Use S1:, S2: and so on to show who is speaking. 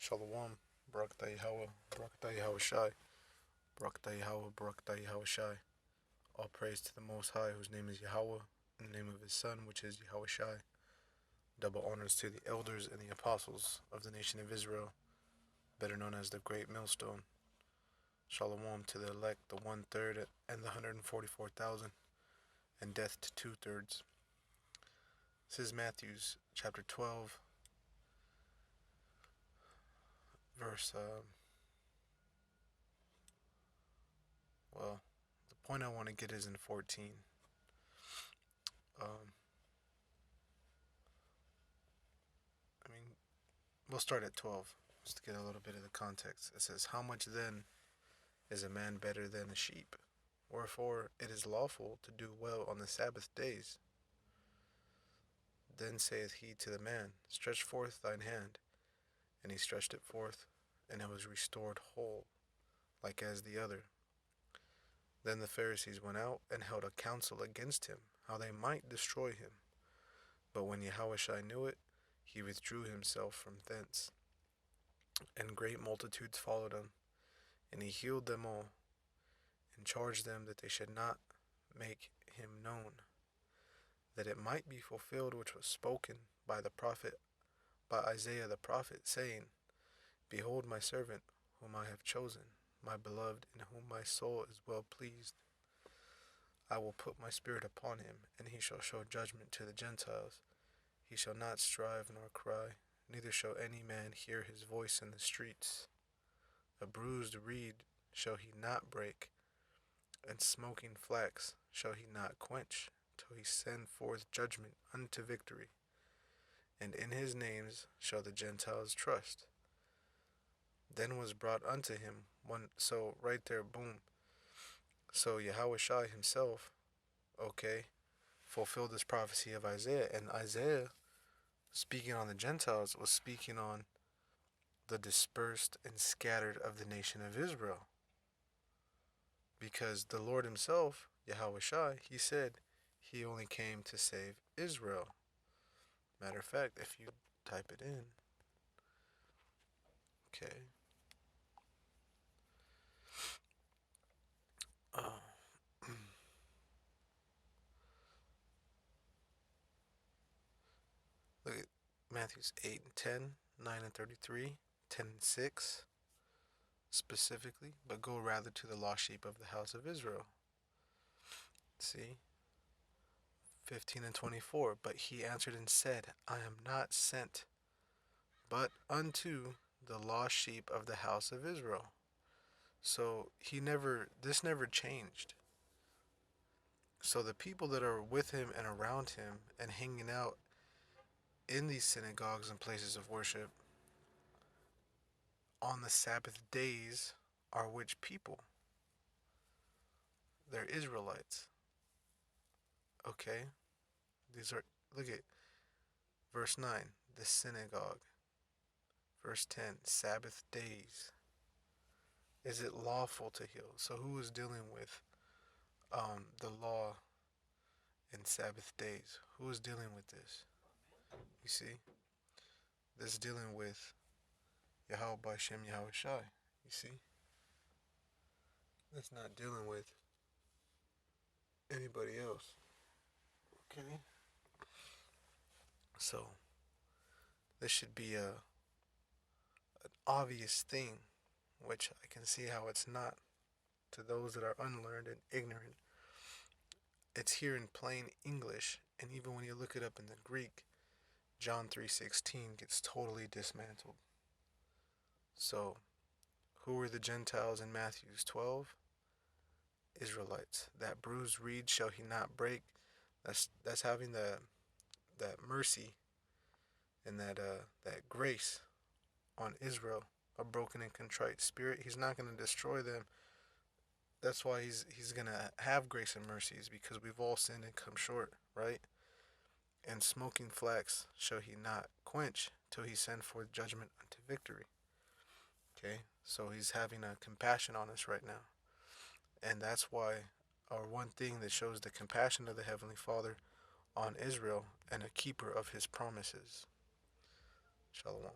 S1: Shalom, Barakatah Yahweh, Barakatah Yahweh Shai, Barakatah Yahweh, Barakatah Yahweh Shai. All praise to the Most High, whose name is Yahweh, in the name of his Son, which is Yahweh Shai. Double honors to the elders and the apostles of the nation of Israel, better known as the Great Millstone. Shalom to the elect, the 1/3 and the 144,000, and death to 2/3. This is Matthew's chapter 12, verse, the point I want to get is in 14. Um, we'll start at 12, just to get a little bit of the context. It says, "How much then is a man better than a sheep? Wherefore it is lawful to do well on the Sabbath days. Then saith he to the man, Stretch forth thine hand. And he stretched it forth, and it was restored whole, like as the other. Then the Pharisees went out and held a council against him, how they might destroy him. But when Yahushua knew it, he withdrew himself from thence. And great multitudes followed him, and he healed them all, and charged them that they should not make him known, that it might be fulfilled which was spoken by Isaiah the prophet, saying, Behold my servant, whom I have chosen, my beloved, in whom my soul is well pleased. I will put my spirit upon him, and he shall show judgment to the Gentiles. He shall not strive nor cry, neither shall any man hear his voice in the streets. A bruised reed shall he not break, and smoking flax shall he not quench, till he send forth judgment unto victory. And in his names shall the Gentiles trust. Then was brought unto him one," so right there, boom. So Yahushua himself, fulfilled this prophecy of Isaiah. And Isaiah, speaking on the Gentiles, was speaking on the dispersed and scattered of the nation of Israel. Because the Lord himself, Yahushua, he said he only came to save Israel. Matter of fact, if you type it in, okay. Look at Matthew's 8 and 10, 9 and 33, 10 and 6, specifically, but go rather to the lost sheep of the house of Israel. See? 15 and 24, but he answered and said, I am not sent, but unto the lost sheep of the house of Israel. So this never changed. So the people that are with him and around him and hanging out in these synagogues and places of worship on the Sabbath days are which people? They're Israelites. Okay? Look at verse 9, the synagogue. Verse 10, Sabbath days. Is it lawful to heal? So who is dealing with the law and Sabbath days? Who is dealing with this? You see? This is dealing with Yahweh by Shem Yahweh Shai. You see? That's not dealing with anybody else. Okay? So, this should be an obvious thing, which I can see how it's not to those that are unlearned and ignorant. It's here in plain English, and even when you look it up in the Greek, John 3:16 gets totally dismantled. So, who were the Gentiles in Matthew's 12? Israelites. That bruised reed shall he not break. That's having that mercy and that grace on Israel, a broken and contrite spirit. He's not going to destroy them. That's why he's going to have grace and mercies, because we've all sinned and come short, right? And smoking flax shall he not quench till he send forth judgment unto victory. Okay, so he's having a compassion on us right now. And that's why our one thing that shows the compassion of the Heavenly Father on Israel and a keeper of his promises. Shalom.